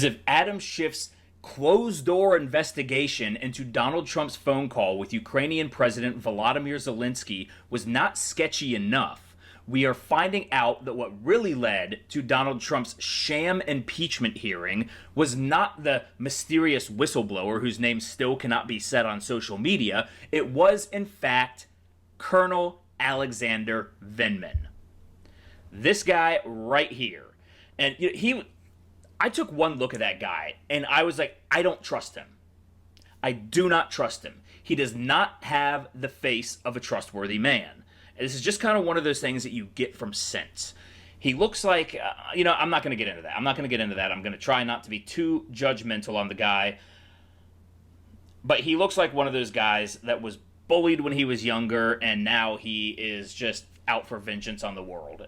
as if Adam Schiff's closed-door investigation into Donald Trump's phone call with Ukrainian President Volodymyr Zelensky was not sketchy enough. We are finding out that what really led to Donald Trump's sham impeachment hearing was not the mysterious whistleblower whose name still cannot be said on social media. It was, in fact, Colonel Alexander Vindman. This guy right here. And I took one look at that guy and I was like, I don't trust him. I do not trust him. He does not have the face of a trustworthy man. And this is just kind of one of those things that you get from sense. He looks like, I'm not going to get into that. I'm going to try not to be too judgmental on the guy. But he looks like one of those guys that was bullied when he was younger, and now he is just out for vengeance on the world.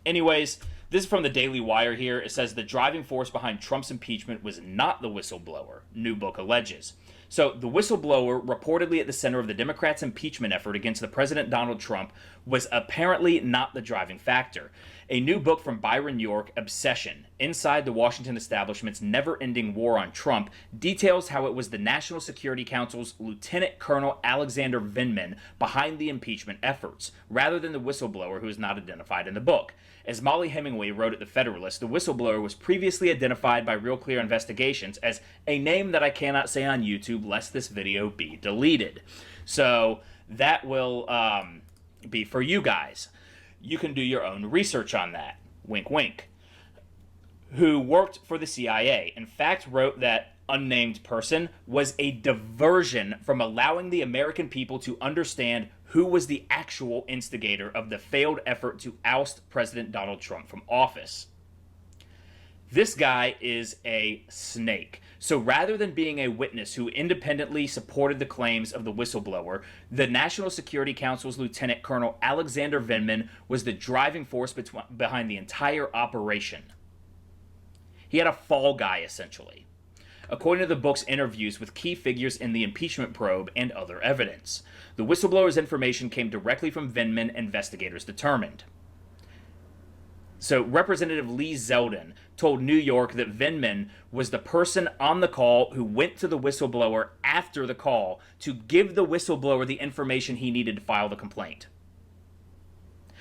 Anyways, this is from the Daily Wire here. It says the driving force behind Trump's impeachment was not the whistleblower, new book alleges. So the whistleblower, reportedly at the center of the Democrats' impeachment effort against the President Donald Trump, was apparently not the driving factor. A new book from Byron York, Obsession, Inside the Washington Establishment's Never-Ending War on Trump, details how it was the National Security Council's Lieutenant Colonel Alexander Vindman behind the impeachment efforts, rather than the whistleblower who is not identified in the book. As Molly Hemingway wrote at The Federalist, the whistleblower was previously identified by Real Clear Investigations as a name that I cannot say on YouTube lest this video be deleted. So that will be for you guys. You can do your own research on that. Wink, wink. Who worked for the CIA. In fact, wrote that unnamed person was a diversion from allowing the American people to understand who was the actual instigator of the failed effort to oust President Donald Trump from office. This guy is a snake. So rather than being a witness who independently supported the claims of the whistleblower, the National Security Council's Lieutenant Colonel Alexander Vindman was the driving force behind the entire operation. He had a fall guy, essentially, according to the book's interviews with key figures in the impeachment probe and other evidence. The whistleblower's information came directly from Vindman, investigators determined. So Representative Lee Zeldin told New York that Vindman was the person on the call who went to the whistleblower after the call to give the whistleblower the information he needed to file the complaint.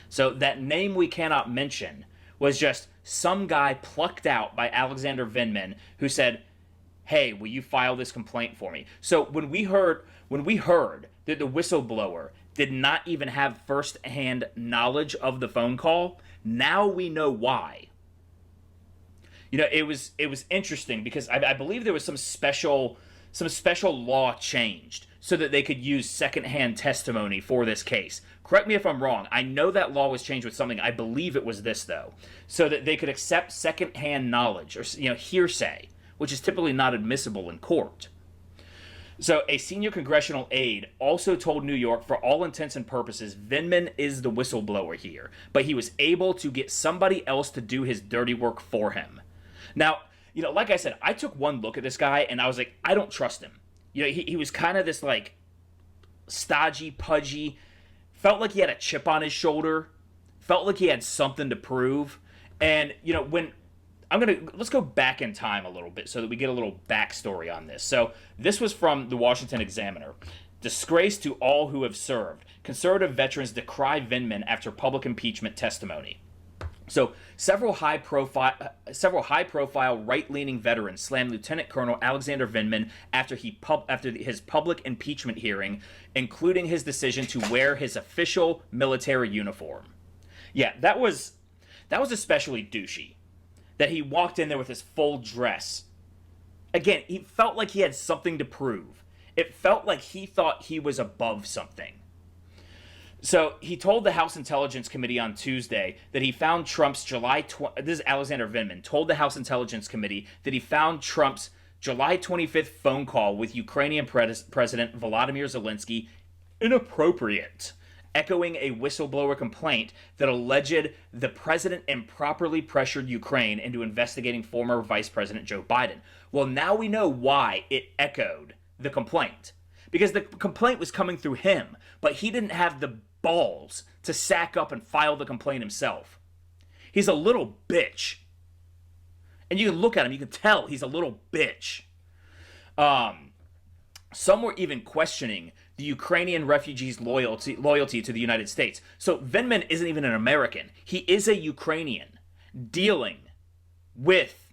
So that name we cannot mention was just some guy plucked out by Alexander Vindman who said, hey, will you file this complaint for me? So when we heard that the whistleblower did not even have first-hand knowledge of the phone call, now we know why. It was interesting because I believe there was some special law changed so that they could use second-hand testimony for this case. Correct me if I'm wrong. I know that law was changed with something. I believe it was this, though, so that they could accept second-hand knowledge or hearsay, which is typically not admissible in court. So a senior congressional aide also told New York, for all intents and purposes, Vindman is the whistleblower here, but he was able to get somebody else to do his dirty work for him. Now, like I said, I took one look at this guy and I was like, I don't trust him. He was kind of this like stodgy, pudgy, felt like he had a chip on his shoulder, felt like he had something to prove. And, when let's go back in time a little bit so that we get a little backstory on this. So this was from the Washington Examiner. Disgrace to all who have served. Conservative veterans decry Vindman after public impeachment testimony. So several high-profile right-leaning veterans slammed Lieutenant Colonel Alexander Vindman after his public impeachment hearing, including his decision to wear his official military uniform. Yeah, that was especially douchey. That he walked in there with his full dress. Again, he felt like he had something to prove. It felt like he thought he was above something. So he told the House Intelligence Committee on Tuesday that he found Trump's this is Alexander Vindman, told the House Intelligence Committee that he found Trump's July 25th phone call with Ukrainian President Volodymyr Zelensky inappropriate, echoing a whistleblower complaint that alleged the president improperly pressured Ukraine into investigating former Vice President Joe Biden. Well, now we know why it echoed the complaint. Because the complaint was coming through him, but he didn't have the balls to sack up and file the complaint himself. He's a little bitch. And you can look at him, you can tell he's a little bitch. Some were even questioning the Ukrainian refugees' loyalty to the United States. So Vindman isn't even an American. He is a Ukrainian dealing with.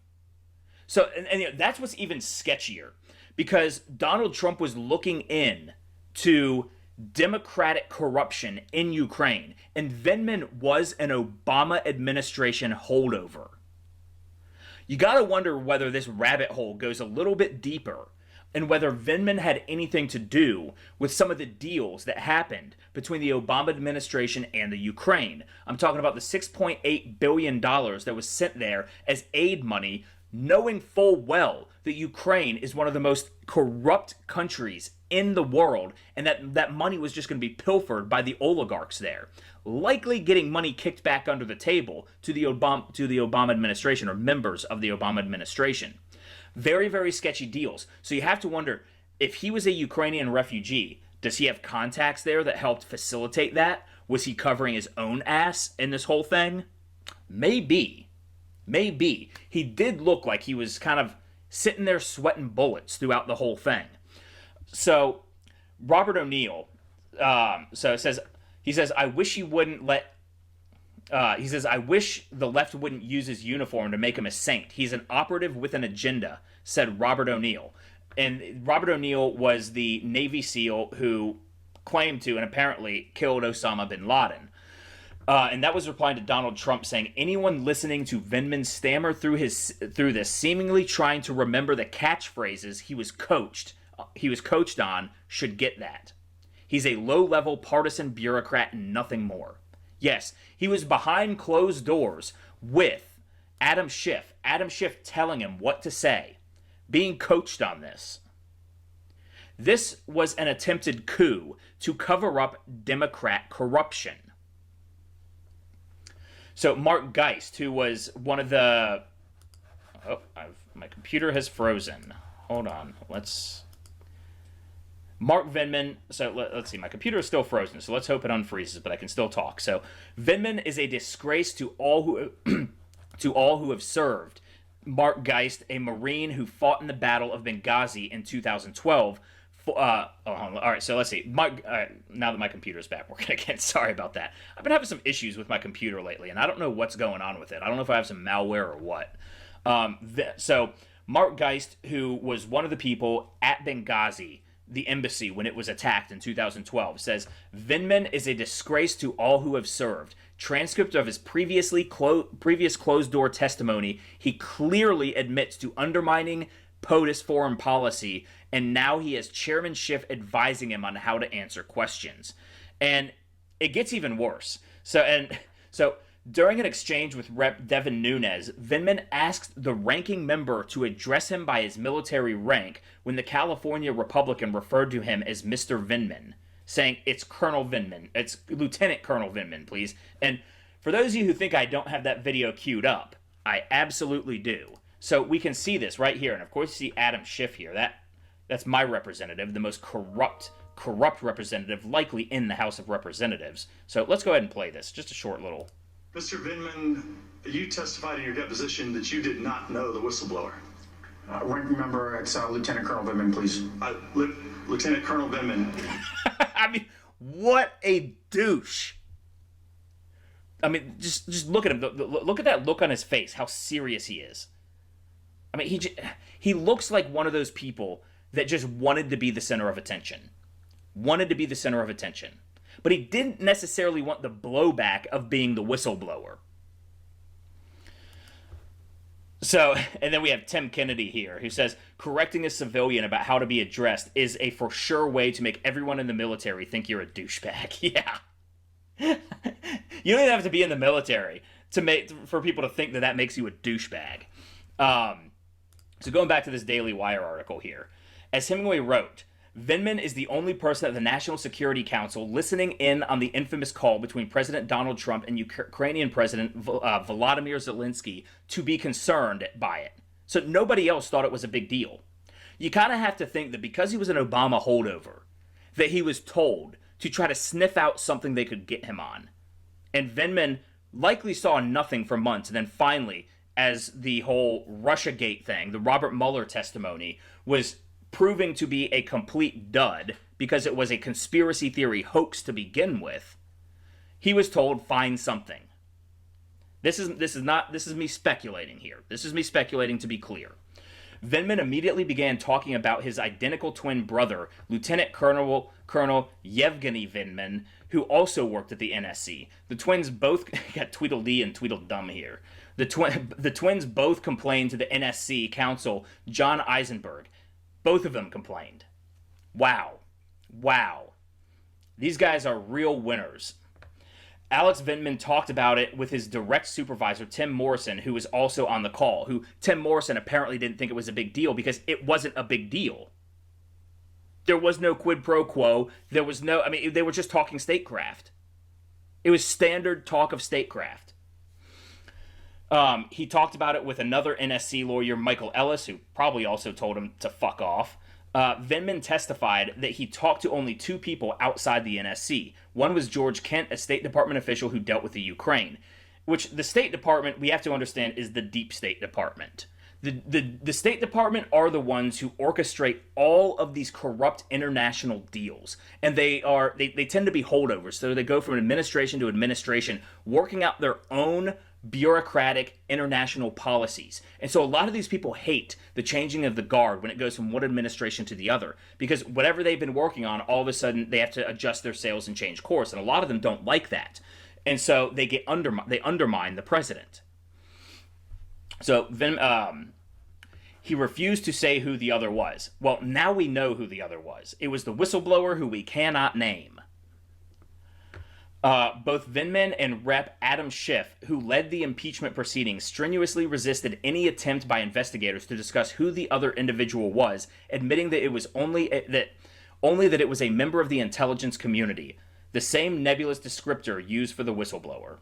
So, and that's what's even sketchier, because Donald Trump was looking in to democratic corruption in Ukraine, and Vindman was an Obama administration holdover. You gotta wonder whether this rabbit hole goes a little bit deeper, and whether Vindman had anything to do with some of the deals that happened between the Obama administration and the Ukraine. I'm talking about the $6.8 billion that was sent there as aid money, knowing full well that Ukraine is one of the most corrupt countries in the world, and that money was just going to be pilfered by the oligarchs there, likely getting money kicked back under the table to the Obama administration, or members of the Obama administration. Very, very sketchy deals. So you have to wonder, if he was a Ukrainian refugee, does he have contacts there that helped facilitate that? Was he covering his own ass in this whole thing? Maybe. Maybe. He did look like he was kind of sitting there sweating bullets throughout the whole thing. So Robert O'Neill, he says, I wish you wouldn't let. He says, I wish the left wouldn't use his uniform to make him a saint. He's an operative with an agenda, said Robert O'Neill. And Robert O'Neill was the Navy SEAL who claimed to and apparently killed Osama bin Laden. And that was replying to Donald Trump, saying, anyone listening to Vindman stammer through this, seemingly trying to remember the catchphrases he was coached on, should get that. He's a low-level partisan bureaucrat and nothing more. Yes, he was behind closed doors with Adam Schiff. Adam Schiff telling him what to say, being coached on this. This was an attempted coup to cover up Democrat corruption. So Mark Geist, who was one of the... my computer has frozen. Hold on, Mark Vindman, so let's see, my computer is still frozen, so let's hope it unfreezes, but I can still talk. So, Vindman is a disgrace to all who have served. Mark Geist, a Marine who fought in the Battle of Benghazi in 2012. All right, so let's see. Now that my computer's back working again, sorry about that. I've been having some issues with my computer lately, and I don't know what's going on with it. I don't know if I have some malware or what. So, Mark Geist, who was one of the people at Benghazi, the embassy, when it was attacked in 2012, says, Vindman is a disgrace to all who have served. Transcript of his previous closed-door testimony, he clearly admits to undermining POTUS foreign policy, and now he has Chairman Schiff advising him on how to answer questions. And it gets even worse. So during an exchange with Rep. Devin Nunes, Vindman asked the ranking member to address him by his military rank when the California Republican referred to him as Mr. Vindman, saying, it's Colonel Vindman. It's Lieutenant Colonel Vindman, please. And for those of you who think I don't have that video queued up, I absolutely do. So we can see this right here. And of course you see Adam Schiff here. That's my representative, the most corrupt representative likely in the House of Representatives. So let's go ahead and play this. Just a short little... Mr. Vindman, you testified in your deposition that you did not know the whistleblower. Ranking member, it's Lieutenant Colonel Vindman, please. Lieutenant Colonel Vindman. I mean, what a douche. I mean, just look at him. Look at that look on his face, how serious he is. I mean, he looks like one of those people that just wanted to be the center of attention. But he didn't necessarily want the blowback of being the whistleblower. So, and then we have Tim Kennedy here, who says, correcting a civilian about how to be addressed is a for sure way to make everyone in the military think you're a douchebag. Yeah. You don't even have to be in the military for people to think that makes you a douchebag. So going back to this Daily Wire article here. As Hemingway wrote, Vindman is the only person at the National Security Council listening in on the infamous call between President Donald Trump and Ukrainian President Volodymyr Zelensky to be concerned by it. So nobody else thought it was a big deal. You kind of have to think that because he was an Obama holdover, that he was told to try to sniff out something they could get him on. And Vindman likely saw nothing for months, and then finally, as the whole Russiagate thing, the Robert Mueller testimony, was proving to be a complete dud because it was a conspiracy theory hoax to begin with, he was told, find something. This is me speculating here. This is me speculating, to be clear. Vindman immediately began talking about his identical twin brother, Lieutenant Colonel Yevgeny Vindman, who also worked at the NSC. The twins both got Tweedledee and Tweedledum here. The twins both complained to the NSC counsel, John Eisenberg. Both of them complained. Wow. These guys are real winners. Alex Vindman talked about it with his direct supervisor, Tim Morrison, who was also on the call, who Tim Morrison apparently didn't think it was a big deal because it wasn't a big deal. There was no quid pro quo. There was no, they were just talking statecraft. It was standard talk of statecraft. He talked about it with another NSC lawyer, Michael Ellis, who probably also told him to fuck off. Vindman testified that he talked to only two people outside the NSC. One was George Kent, a State Department official who dealt with the Ukraine, which the State Department, we have to understand, is the deep State Department. The State Department are the ones who orchestrate all of these corrupt international deals. And they tend to be holdovers. So they go from administration to administration, working out their own bureaucratic international policies. And so a lot of these people hate the changing of the guard when it goes from one administration to the other, because whatever they've been working on, all of a sudden they have to adjust their sails and change course. And a lot of them don't like that. And so they undermine the president. So he refused to say who the other was. Well, now we know who the other was. It was the whistleblower who we cannot name. Both Vindman and Rep. Adam Schiff, who led the impeachment proceedings, strenuously resisted any attempt by investigators to discuss who the other individual was, admitting that it was only that it was a member of the intelligence community, the same nebulous descriptor used for the whistleblower.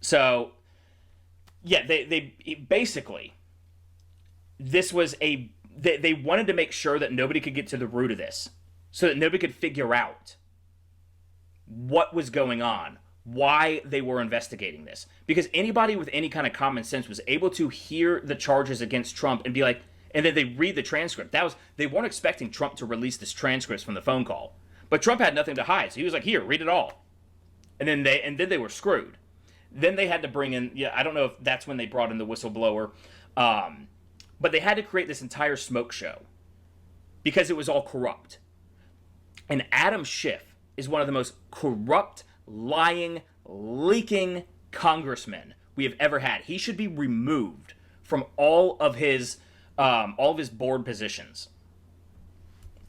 So, yeah, they basically, this was they wanted to make sure that nobody could get to the root of this, so that nobody could figure out what was going on, why they were investigating this. Because anybody with any kind of common sense was able to hear the charges against Trump and be like, and then they read the transcript. They weren't expecting Trump to release this transcript from the phone call. But Trump had nothing to hide, so he was like, here, read it all. And then they were screwed. Then they had to bring in, I don't know if that's when they brought in the whistleblower, but they had to create this entire smoke show because it was all corrupt. And Adam Schiff is one of the most corrupt, lying, leaking congressmen we have ever had. He should be removed from all of his board positions,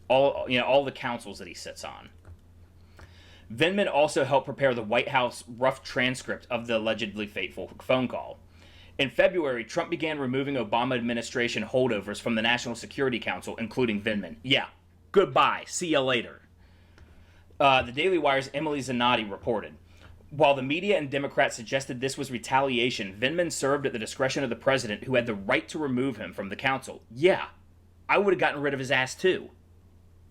all the councils that he sits on. Vindman also helped prepare the White House rough transcript of the allegedly fateful phone call. In February, Trump began removing Obama administration holdovers from the National Security Council, including Vindman. Yeah, goodbye. See you later. The Daily Wire's Emily Zanotti reported, while the media and Democrats suggested this was retaliation, Vindman served at the discretion of the president, who had the right to remove him from the council. Yeah, I would have gotten rid of his ass too.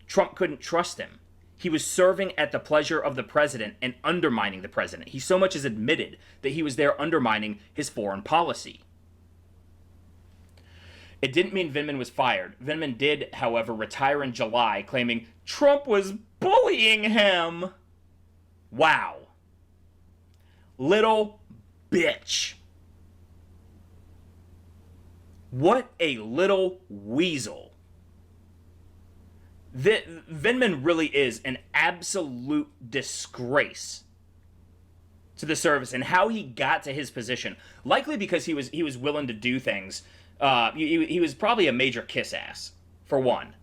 Trump couldn't trust him. He was serving at the pleasure of the president and undermining the president. He so much as admitted that he was there undermining his foreign policy. It didn't mean Vindman was fired. Vindman did, however, retire in July, claiming Trump was bullying him. Wow. Little bitch. What a little weasel. Vindman really is an absolute disgrace to the service and how he got to his position. Likely because he was willing to do things. He was probably a major kiss ass, for one.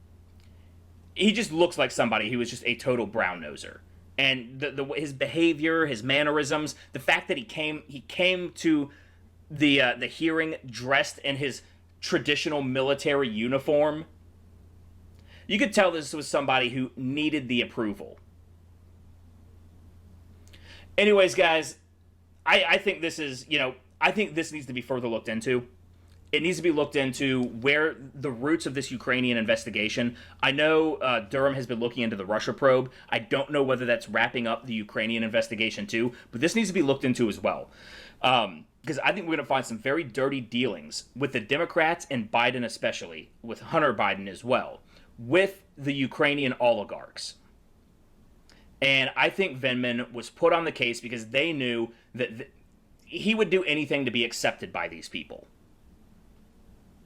He just looks like somebody who was just a total brown noser. And his behavior, his mannerisms, the fact that he came to the hearing dressed in his traditional military uniform, you could tell this was somebody who needed the approval. Anyways, guys, I think this is, I think this needs to be further looked into. It needs to be looked into where the roots of this Ukrainian investigation. I know Durham has been looking into the Russia probe. I don't know whether that's wrapping up the Ukrainian investigation too, but this needs to be looked into as well. because I think we're going to find some very dirty dealings with the Democrats and Biden especially, with Hunter Biden as well, with the Ukrainian oligarchs. And I think Vindman was put on the case because they knew that he would do anything to be accepted by these people.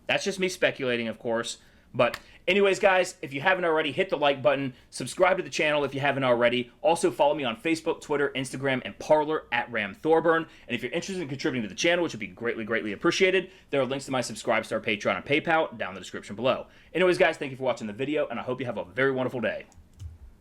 That's just me speculating, of course. But anyways, guys, if you haven't already, hit the like button. Subscribe to the channel if you haven't already. Also, follow me on Facebook, Twitter, Instagram, and Parler at Ram Thorburn. And if you're interested in contributing to the channel, which would be greatly, greatly appreciated, there are links to my Subscribe Star, Patreon, and PayPal down in the description below. Anyways, guys, thank you for watching the video, and I hope you have a very wonderful day.